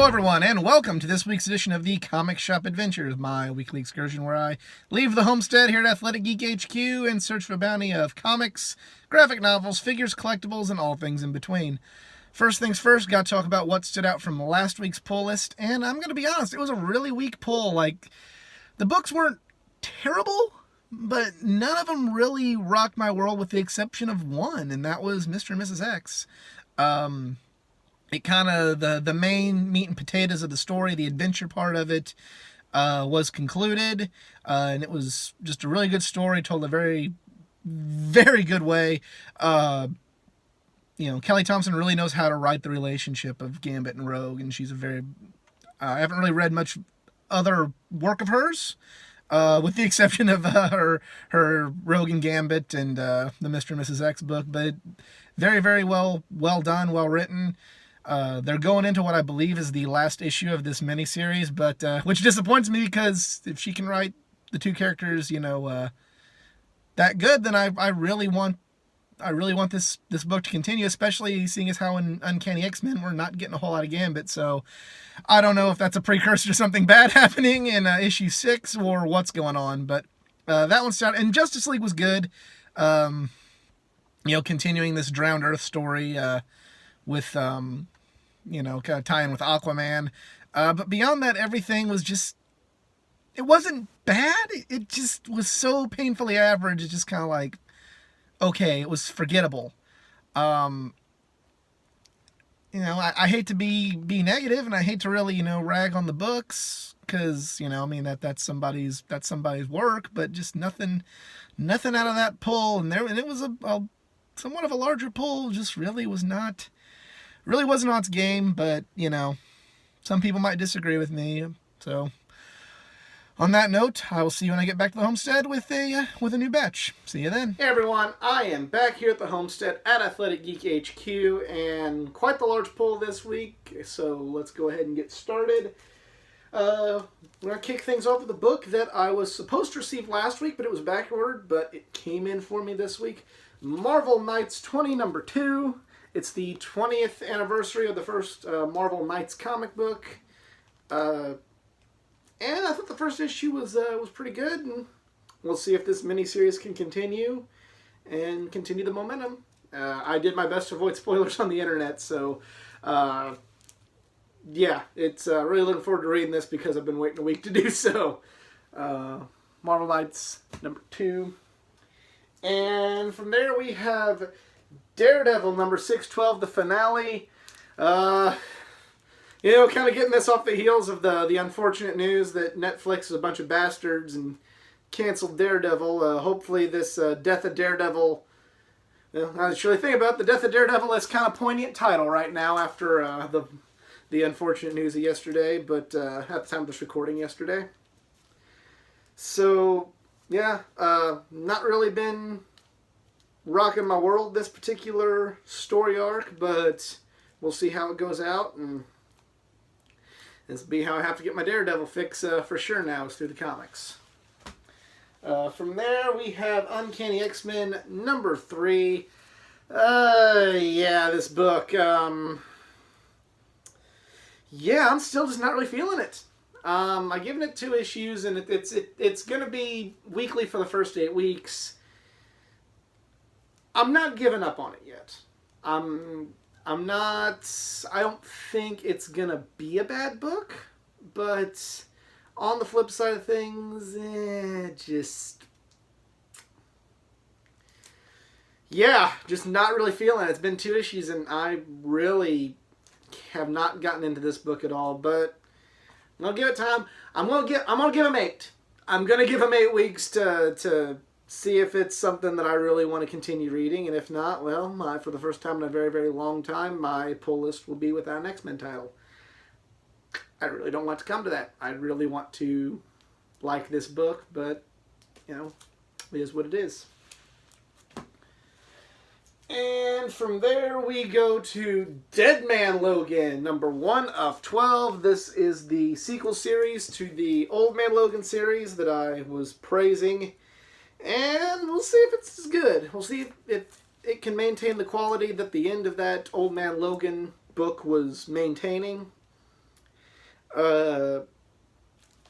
Hello everyone, and welcome to this week's edition of the Comic Shop Adventures, my weekly excursion where I leave the homestead here at Athletic Geek HQ in search for a bounty of comics, graphic novels, figures, collectibles, and all things in between. First things first, got to talk about what stood out from last week's pull list, and I'm going to be honest, it was a really weak pull. The books weren't terrible, but none of them really rocked my world with the exception of one, and that was Mr. and Mrs. X. It kind of, the main meat and potatoes of the story, the adventure part of it, was concluded, and it was just a really good story, told a very, very good way. Kelly Thompson really knows how to write the relationship of Gambit and Rogue, and she's a very, I haven't really read much other work of hers, with the exception of her Rogue and Gambit and the Mr. and Mrs. X book, but very, very well done, well written. They're going into what I believe is the last issue of this miniseries, but which disappoints me because if she can write the two characters, that good, then I really want this book to continue, especially seeing as how in Uncanny X-Men we're not getting a whole lot of Gambit. So I don't know if that's a precursor to something bad happening in issue 6 or what's going on, but that one started. And Justice League was good. Continuing this Drowned Earth story with kind of tying with Aquaman. But beyond that, everything was just, it wasn't bad. It just was so painfully average. It's just kind of like, okay, it was forgettable. I hate to be negative, and I hate to really, rag on the books, because, that's somebody's work, but just nothing out of that pull. And it was a somewhat of a larger pull, just really wasn't on its game, but, some people might disagree with me. So, on that note, I will see you when I get back to the homestead with a new batch. See you then. Hey everyone, I am back here at the homestead at Athletic Geek HQ, and quite the large pull this week, so let's go ahead and get started. We're going to kick things off with a book that I was supposed to receive last week, but it was backordered, but it came in for me this week. Marvel Knights 20 number 2. It's the 20th anniversary of the first Marvel Knights comic book. And I thought the first issue was pretty good, and we'll see if this miniseries can continue and continue the momentum. I did my best to avoid spoilers on the internet, so it's really looking forward to reading this because I've been waiting a week to do so. Marvel Knights number 2. And from there we have Daredevil number 612, the finale. Kind of getting this off the heels of the unfortunate news that Netflix is a bunch of bastards and canceled Daredevil. Hopefully this Death of Daredevil, I was really thinking about the Death of Daredevil is kind of poignant title right now after the unfortunate news of yesterday, but at the time of this recording yesterday. So, yeah, not really been rocking my world this particular story arc, but we'll see how it goes out, and this will be how I have to get my Daredevil fix for sure now, is through the comics. From there, we have Uncanny X-Men number 3. This book. I'm still just not really feeling it. I've given it 2 issues, and it's going to be weekly for the first 8 weeks. I'm not giving up on it yet. I don't think it's going to be a bad book, but on the flip side of things, just not really feeling it. It's been 2 issues, and I really have not gotten into this book at all, but I'm going to give it time. I'm going to give him 8. I'm going to give him 8 weeks to see if it's something that I really want to continue reading, and if not, well, for the first time in a very, very long time, my pull list will be without an X-Men title. I really don't want to come to that. I really want to like this book, but, it is what it is. And from there we go to Dead Man Logan, number 1 of 12. This is the sequel series to the Old Man Logan series that I was praising. And we'll see if it's as good. We'll see if it can maintain the quality that the end of that Old Man Logan book was maintaining. Uh,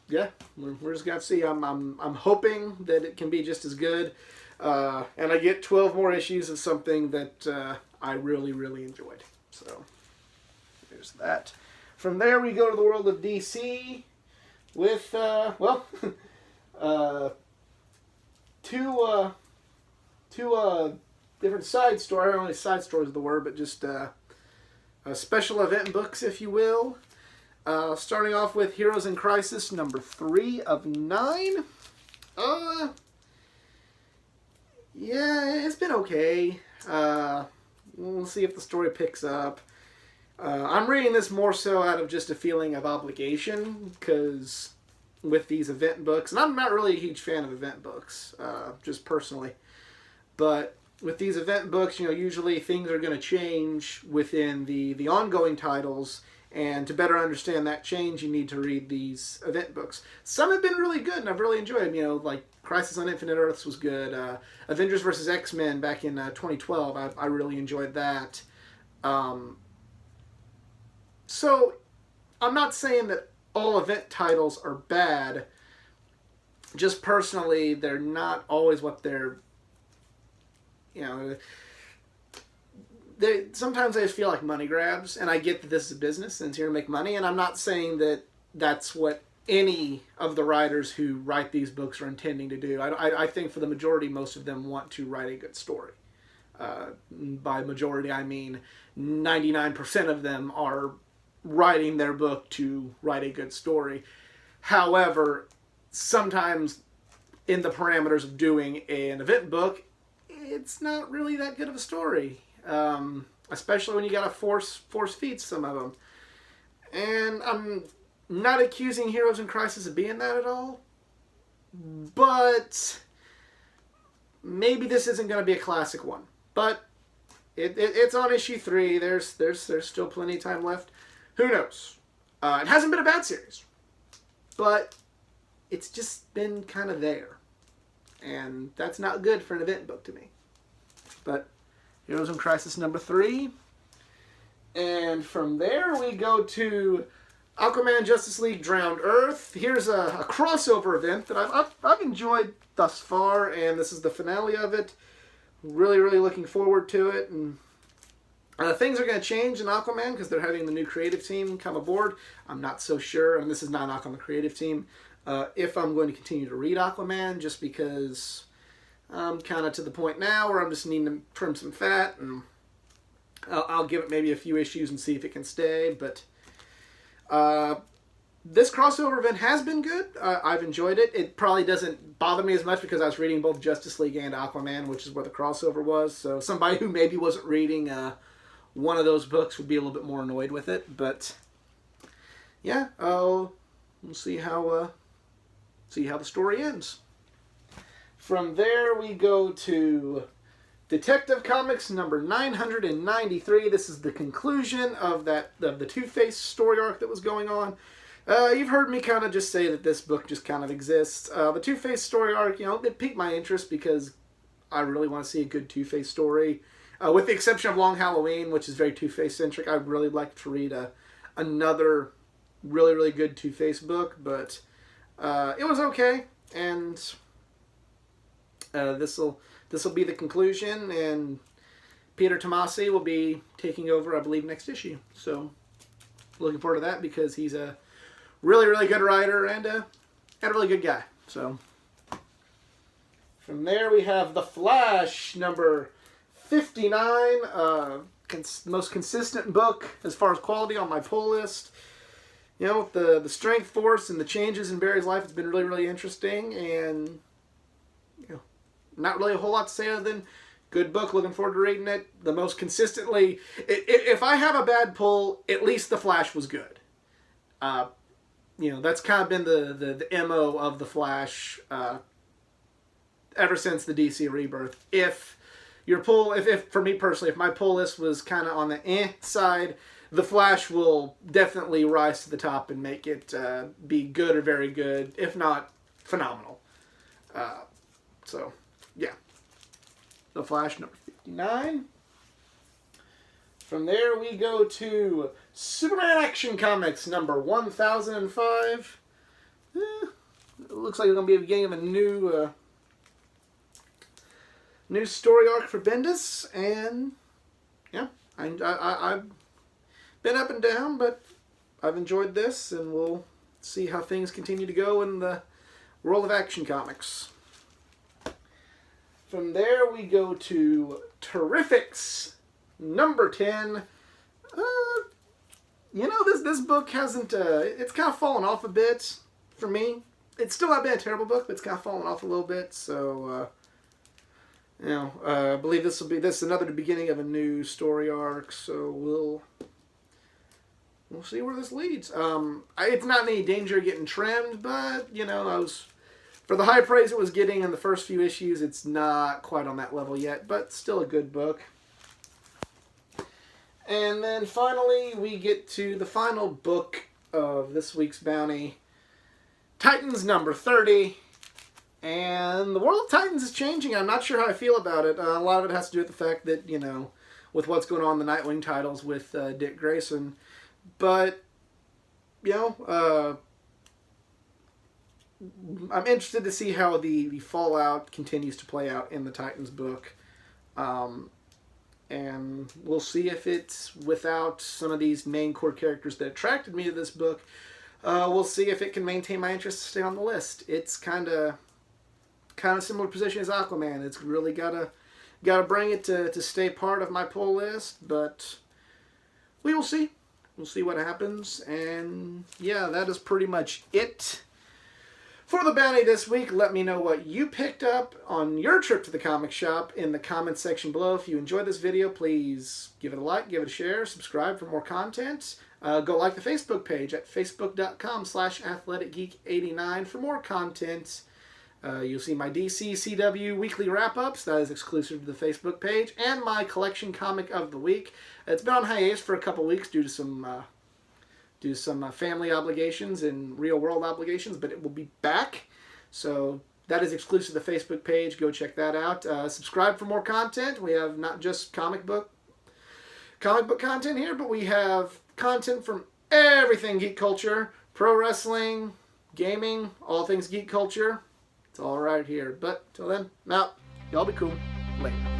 yeah, we're just gonna see. I'm hoping that it can be just as good, and I get 12 more issues of something that I really really enjoyed. So there's that. From there we go to the world of DC with two different side stories. I don't know if side stories is the word, but just special event books, if you will. Starting off with Heroes in Crisis number 3 of 9. Yeah, it's been okay. We'll see if the story picks up. I'm reading this more so out of just a feeling of obligation, because with these event books, and I'm not really a huge fan of event books, just personally, but with these event books, usually things are going to change within the ongoing titles, and to better understand that change, you need to read these event books. Some have been really good, and I've really enjoyed them. Like Crisis on Infinite Earths was good. Avengers vs. X-Men back in 2012, I really enjoyed that. So, I'm not saying that all event titles are bad. Just personally, they're not always what they're... sometimes I just feel like money grabs, and I get that this is a business and it's here to make money, and I'm not saying that that's what any of the writers who write these books are intending to do. I think for the majority, most of them want to write a good story. By majority, I mean 99% of them are writing their book to write a good story. However, sometimes in the parameters of doing an event book, it's not really that good of a story. Especially when you gotta force feed some of them. And I'm not accusing Heroes in Crisis of being that at all, but maybe this isn't going to be a classic one. But it's on issue 3. There's still plenty of time left. Who knows? It hasn't been a bad series, but it's just been kind of there, and that's not good for an event book to me. But Heroes in Crisis number 3. And from there we go to Aquaman Justice League Drowned Earth. Here's a crossover event that I've enjoyed thus far, and this is the finale of it. Really, really looking forward to it. And things are going to change in Aquaman because they're having the new creative team come aboard. I'm not so sure, and this is not an Aquaman creative team, if I'm going to continue to read Aquaman, just because I'm kind of to the point now where I'm just needing to trim some fat, and I'll give it maybe a few issues and see if it can stay. But this crossover event has been good. I've enjoyed it. It probably doesn't bother me as much because I was reading both Justice League and Aquaman, which is where the crossover was. So somebody who maybe wasn't reading one of those books would be a little bit more annoyed with it. But yeah, we'll see how the story ends. From there we go to Detective Comics number 993. This is the conclusion of the Two-Face story arc that was going on. You've heard me kind of just say that this book just kind of exists. The Two-Face story arc, it piqued my interest because I really want to see a good Two-Face story. With the exception of Long Halloween, which is very Two-Face centric, I'd really like to read another really, really good Two-Face book. But it was okay, and this will be the conclusion, and Peter Tomasi will be taking over, I believe, next issue. So, looking forward to that because he's a really, really good writer and a really good guy. So, from there we have The Flash, number 59. Most consistent book as far as quality on my pull list. The strength force and the changes in Barry's life, it's been really, really interesting, and not really a whole lot to say other than good book. Looking forward to reading it. The most consistently, if I have a bad pull, at least The Flash was good. That's kind of been the MO of The Flash ever since the DC Rebirth. If your pull, if for me personally, if my pull list was kind of on the side, The Flash will definitely rise to the top and make it be good or very good, if not phenomenal. Yeah. The Flash, number 59. From there, we go to Superman Action Comics number 1005. It looks like it's going to be the beginning of a new story arc for Bendis, and yeah, I've been up and down, but I've enjoyed this, and we'll see how things continue to go in the world of Action Comics. From there, we go to Terrifics number 10. This book hasn't, it's kind of fallen off a bit for me. It's still not been a terrible book, but it's kind of fallen off a little bit, so, I believe this is another beginning of a new story arc, so we'll see where this leads. It's not in any danger of getting trimmed, but, for the high praise it was getting in the first few issues, it's not quite on that level yet, but still a good book. And then finally, we get to the final book of this week's bounty, Titans number 30. And the world of Titans is changing. I'm not sure how I feel about it. A lot of it has to do with the fact that, with what's going on in the Nightwing titles with Dick Grayson. But, I'm interested to see how the fallout continues to play out in the Titans book. And we'll see if it's without some of these main core characters that attracted me to this book. We'll see if it can maintain my interest to stay on the list. It's kind of similar position as Aquaman. It's really gotta bring it to stay part of my pull list, but we will see. We'll see what happens. And yeah, that is pretty much it for the bounty this week. Let me know what you picked up on your trip to the comic shop in the comments section below. If you enjoyed this video, please give it a like, give it a share, subscribe for more content. Go like the Facebook page at facebook.com/athleticgeek89 for more content. You'll see my DC CW weekly wrap-ups. That is exclusive to the Facebook page. And my collection comic of the week. It's been on hiatus for a couple weeks due to some family obligations and real-world obligations, but it will be back. So that is exclusive to the Facebook page. Go check that out. Subscribe for more content. We have not just comic book content here, but we have content from everything geek culture, pro wrestling, gaming, all things geek culture. It's all right here. But till then, I'm out. Y'all be cool. Later.